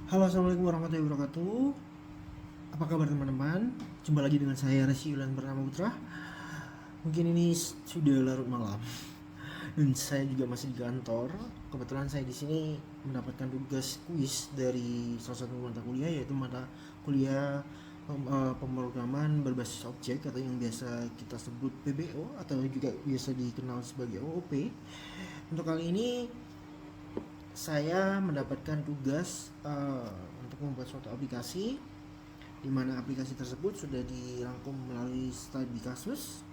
Halo, assalamualaikum warahmatullahi wabarakatuh. Apa kabar teman-teman? Jumpa lagi dengan saya Resi Yulan Purnama Putra. Mungkin ini sudah larut malam dan saya juga masih di kantor. Kebetulan saya di sini mendapatkan tugas kuis dari salah satu mata kuliah, yaitu mata kuliah pemrograman berbasis objek atau yang biasa kita sebut PBO atau juga biasa dikenal sebagai OOP. Untuk kali ini saya mendapatkan tugas untuk membuat suatu aplikasi, di mana aplikasi tersebut sudah dirangkum melalui studi kasus.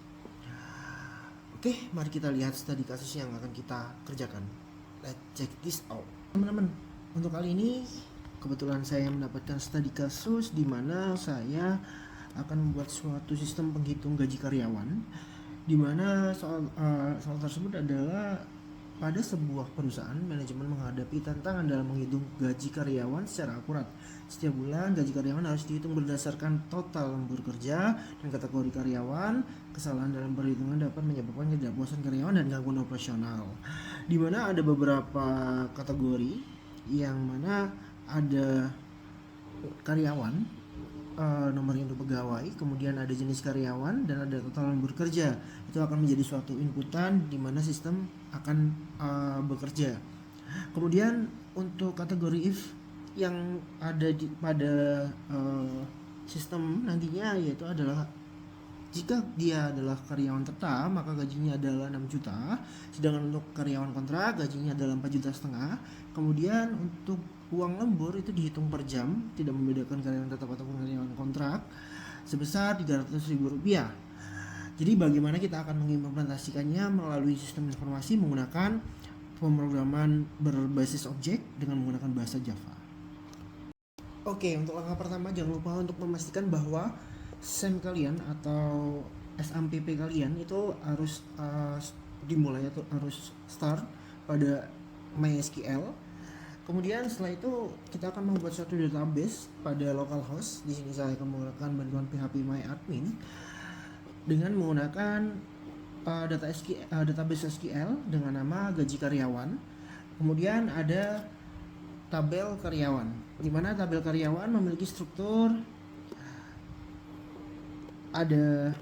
Oke, mari kita lihat studi kasus yang akan kita kerjakan. Let's check this out. Teman-teman, untuk kali ini kebetulan saya mendapatkan studi kasus di mana saya akan membuat suatu sistem penghitung gaji karyawan, di mana soal tersebut adalah pada sebuah perusahaan, manajemen menghadapi tantangan dalam menghitung gaji karyawan secara akurat. Setiap bulan, gaji karyawan harus dihitung berdasarkan total lembur kerja dan kategori karyawan. Kesalahan dalam perhitungan dapat menyebabkan ketidakpuasan karyawan dan gangguan operasional. Di mana ada beberapa kategori, yang mana ada karyawan, nomor induk pegawai, kemudian ada jenis karyawan, dan ada total lembur kerja. Itu akan menjadi suatu inputan di mana sistem akan bekerja. Kemudian untuk kategori if yang ada pada sistem nantinya, yaitu adalah jika dia adalah karyawan tetap, maka gajinya adalah 6 juta. Sedangkan untuk karyawan kontrak, gajinya adalah 4 juta setengah. Kemudian untuk uang lembur itu dihitung per jam, tidak membedakan karyawan tetap ataupun karyawan kontrak, sebesar Rp300.000. Jadi bagaimana kita akan mengimplementasikannya melalui sistem informasi menggunakan pemrograman berbasis objek dengan menggunakan bahasa Java. Oke, untuk langkah pertama jangan lupa untuk memastikan bahwa SAM kalian atau SAMPP kalian itu harus dimulai atau harus start pada MySQL. Kemudian setelah itu kita akan membuat suatu database pada localhost. Di sini saya akan menggunakan bantuan phpMyAdmin dengan menggunakan database SQL dengan nama gaji karyawan. Kemudian ada tabel karyawan, di mana tabel karyawan memiliki struktur, ada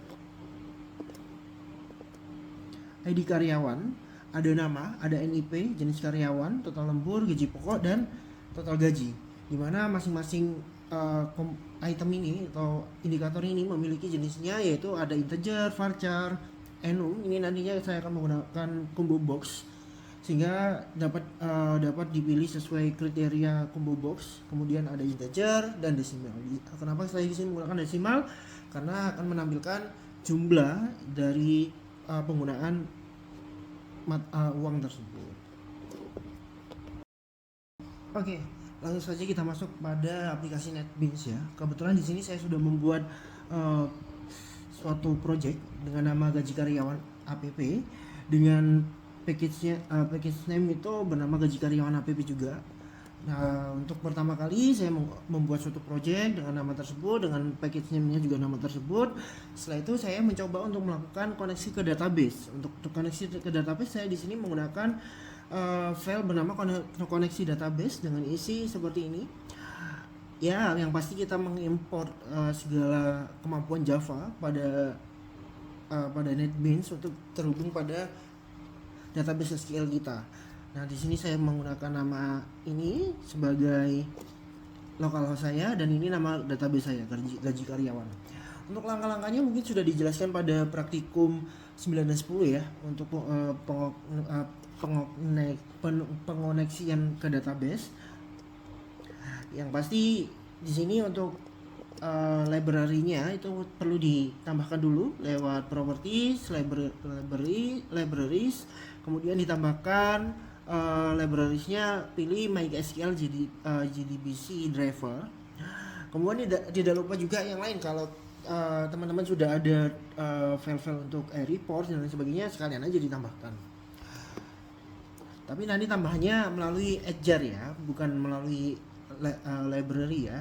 ID karyawan, ada nama, ada NIP, jenis karyawan, total lembur, gaji pokok, dan total gaji. Dimana masing-masing item ini atau indikator ini memiliki jenisnya, yaitu ada integer, varchar, enum. Ini nantinya saya akan menggunakan combo box sehingga dapat dipilih sesuai kriteria combo box. Kemudian ada integer dan desimal. Kenapa saya di sini menggunakan desimal? Karena akan menampilkan jumlah dari penggunaan uang tersebut. Oke, langsung saja kita masuk pada aplikasi NetBeans ya. Kebetulan di sini saya sudah membuat suatu project dengan nama gaji karyawan app, dengan package name itu bernama gaji karyawan app juga. Nah, untuk pertama kali saya membuat suatu project dengan nama tersebut, dengan package name-nya juga nama tersebut. Setelah itu saya mencoba untuk melakukan koneksi ke database. Untuk koneksi ke database saya di sini menggunakan file bernama koneksi database dengan isi seperti ini. Ya, yang pasti kita mengimport segala kemampuan Java pada NetBeans untuk terhubung pada database SQL kita. Nah, di sini saya menggunakan nama ini sebagai localhost saya, dan ini nama database saya, gaji karyawan. Untuk langkah-langkahnya mungkin sudah dijelaskan pada praktikum 9 dan 10 ya, untuk pengoneksian ke database. Yang pasti di sini untuk library-nya itu perlu ditambahkan dulu lewat properties, libraries, kemudian ditambahkan libraries-nya, pilih MySQL JDBC driver. Kemudian tidak lupa juga yang lain, kalau teman-teman sudah ada file-file untuk report dan lain sebagainya, sekalian aja ditambahkan. Tapi nanti tambahnya melalui Edjar ya, bukan melalui library ya.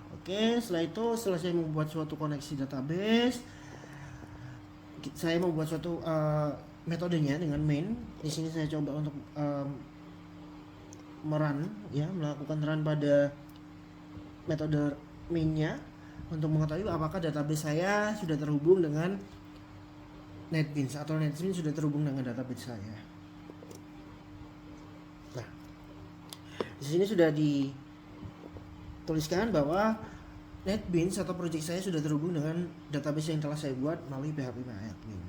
Oke, setelah itu selesai membuat suatu koneksi database, saya membuat suatu metodenya dengan main. Di sini saya coba untuk melakukan run pada metode mainnya untuk mengetahui apakah database saya sudah terhubung dengan NetBeans atau NetBeans sudah terhubung dengan database saya. Nah, di sini sudah dituliskan bahwa NetBeans atau project saya sudah terhubung dengan database yang telah saya buat melalui php-myadmin.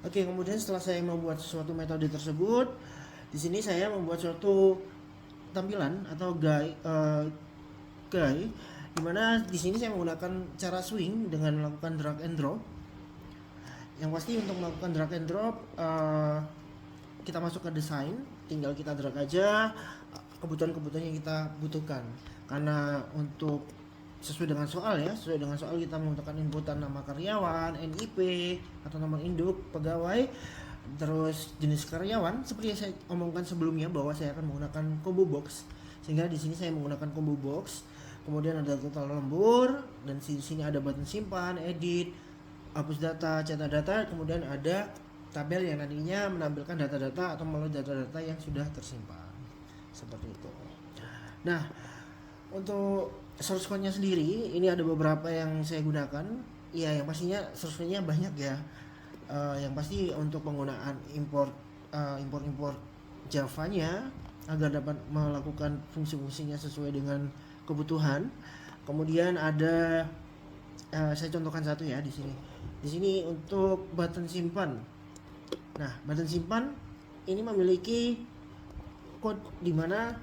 Oke, kemudian setelah saya membuat suatu metode tersebut, di sini saya membuat suatu tampilan atau guide di mana di sini saya menggunakan cara swing dengan melakukan drag and drop. Yang pasti untuk melakukan drag and drop kita masuk ke desain, tinggal kita drag aja kebutuhan-kebutuhan yang kita butuhkan. Karena untuk sesuai dengan soal kita membutuhkan inputan nama karyawan, NIP atau nomor induk pegawai, terus jenis karyawan seperti yang saya omongkan sebelumnya bahwa saya akan menggunakan combo box, sehingga di sini saya menggunakan combo box. Kemudian ada total lembur, dan di sini ada button simpan, edit, hapus data, cetak data, kemudian ada tabel yang nantinya menampilkan data-data atau melalui data-data yang sudah tersimpan seperti itu. Nah, untuk source code-nya sendiri ini ada beberapa yang saya gunakan. Ya, yang pastinya source code-nya banyak ya. Yang pasti untuk penggunaan import Java-nya agar dapat melakukan fungsi-fungsinya sesuai dengan kebutuhan. Kemudian ada saya contohkan satu ya di sini. Di sini untuk button simpan. Nah, button simpan ini memiliki code di mana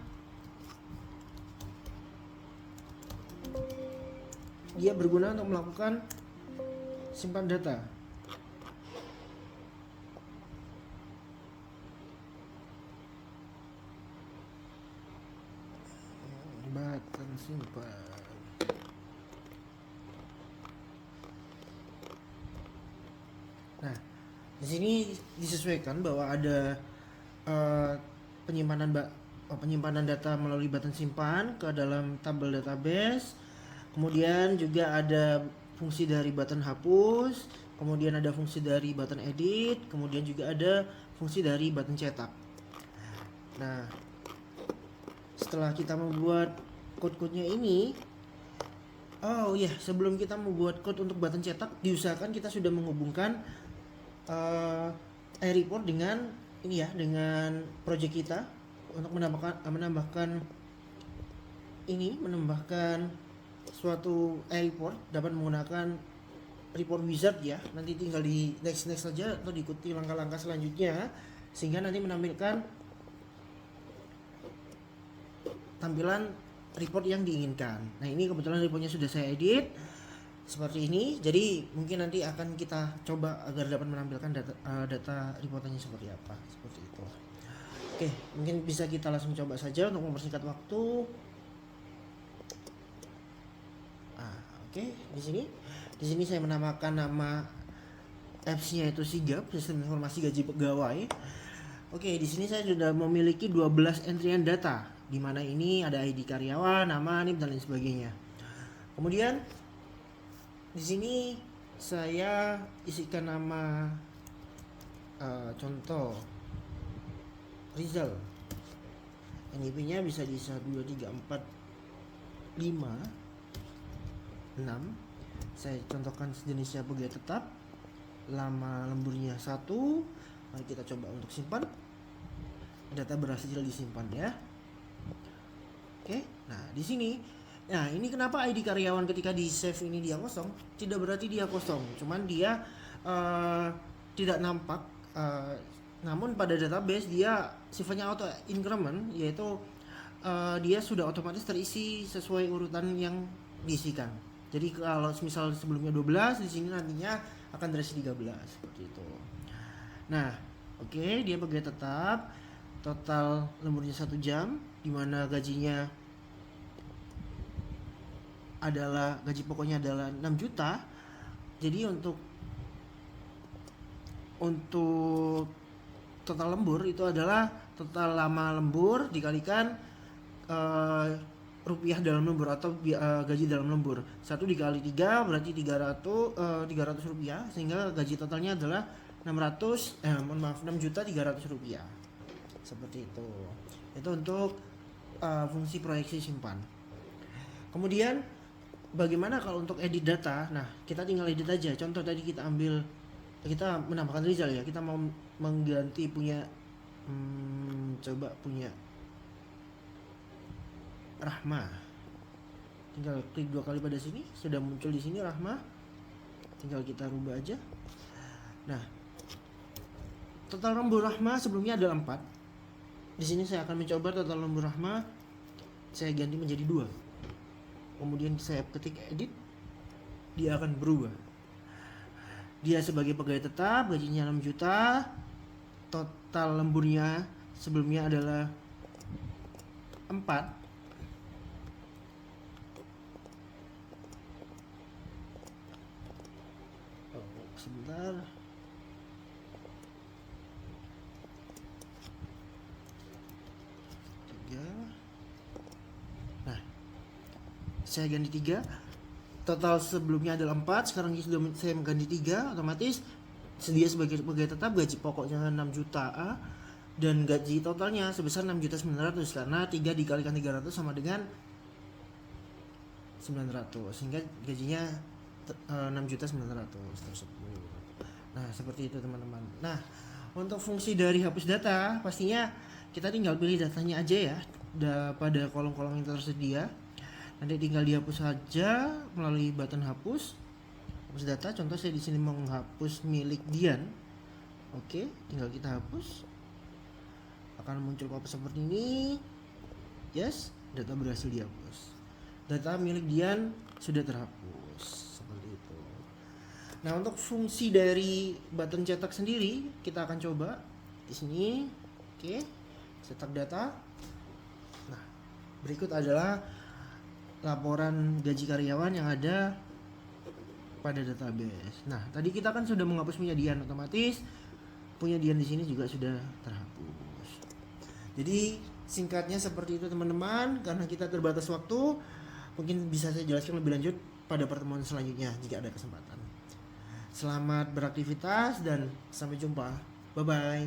dia berguna untuk melakukan simpan data. Button simpan. Nah, di sini disesuaikan bahwa ada penyimpanan data melalui button simpan ke dalam tabel database. Kemudian juga ada fungsi dari button hapus, kemudian ada fungsi dari button edit, kemudian juga ada fungsi dari button cetak. Nah, setelah kita membuat code-codenya ini, sebelum kita membuat code untuk button cetak, diusahakan kita sudah menghubungkan iReport dengan dengan project kita untuk menambahkan suatu iReport dapat menggunakan report wizard ya. Nanti tinggal di next saja atau diikuti langkah-langkah selanjutnya sehingga nanti menampilkan tampilan report yang diinginkan. Nah, ini kebetulan reportnya sudah saya edit seperti ini. Jadi mungkin nanti akan kita coba agar dapat menampilkan data reportnya seperti apa, seperti itu. Oke, mungkin bisa kita langsung coba saja untuk mempersingkat waktu. Di sini saya menamakan nama apps-nya itu SIGAP, Sistem Informasi Gaji Pegawai. Oke, di sini saya sudah memiliki 12 entrian data, di mana ini ada ID karyawan, nama, NIP dan lain sebagainya. Kemudian di sini saya isikan nama contoh Rizal. NIP-nya bisa di 1 2 3 4 5 6. Saya contohkan jenisnya pegawai tetap, lama lemburnya 1. Mari kita coba untuk simpan. Data berhasil disimpan ya. Oke. Nah, di sini ini kenapa ID karyawan ketika di save ini dia kosong? Tidak berarti dia kosong, cuman dia tidak nampak. Namun pada database dia sifatnya auto increment, yaitu dia sudah otomatis terisi sesuai urutan yang diisikan. Jadi kalau misal sebelumnya 12, di sini nantinya akan terisi 13 seperti itu. Nah, dia pegawai tetap, total lemburnya 1 jam, di mana gajinya adalah gaji pokoknya adalah 6 juta. Jadi untuk total lembur itu adalah total lama lembur dikalikan rupiah dalam lembur atau gaji dalam lembur. 1 dikali 3 berarti 300 rupiah, sehingga gaji totalnya adalah 6 juta 300 rupiah seperti itu. Itu untuk fungsi proyeksi simpan. Kemudian bagaimana kalau untuk edit data? Nah, kita tinggal edit aja. Contoh tadi kita menambahkan Rizal ya. Kita mau mengganti punya coba punya Rahma. Tinggal klik 2 kali pada sini, sudah muncul di sini Rahma. Tinggal kita rubah aja. Nah, total lembu Rahma sebelumnya adalah 4. Di sini saya akan mencoba total lembu Rahma saya ganti menjadi 2. Kemudian saya ketik edit, dia akan berubah. Dia sebagai pegawai tetap, gajinya 6 juta. Total lemburnya sebelumnya adalah 4. Sebentar. Nah, saya ganti 3. Total sebelumnya adalah 4, sekarang sudah saya mengganti 3, otomatis dia sebagai pegawai tetap gaji pokoknya 6 juta dan gaji totalnya sebesar 6.900.000 karena 3 dikalikan 300 sama dengan 900, sehingga gajinya 6.900.000 tersebut. Nah, seperti itu teman-teman. Nah, untuk fungsi dari hapus data, pastinya kita tinggal pilih datanya aja ya pada kolom-kolom yang tersedia. Nanti tinggal dihapus saja melalui button hapus data. Contoh saya di sini mau menghapus milik Dian. Oke, tinggal kita hapus. Akan muncul pop seperti ini. Yes, data berhasil dihapus. Data milik Dian sudah terhapus. Seperti itu. Nah, untuk fungsi dari button cetak sendiri kita akan coba di sini. Oke, cetak data. Nah, berikut adalah laporan gaji karyawan yang ada pada database. Nah, tadi kita kan sudah menghapus punya Dian, otomatis punya Dian di sini juga sudah terhapus. Jadi singkatnya seperti itu teman-teman. Karena kita terbatas waktu, mungkin bisa saya jelaskan lebih lanjut pada pertemuan selanjutnya jika ada kesempatan. Selamat beraktivitas dan sampai jumpa. Bye bye.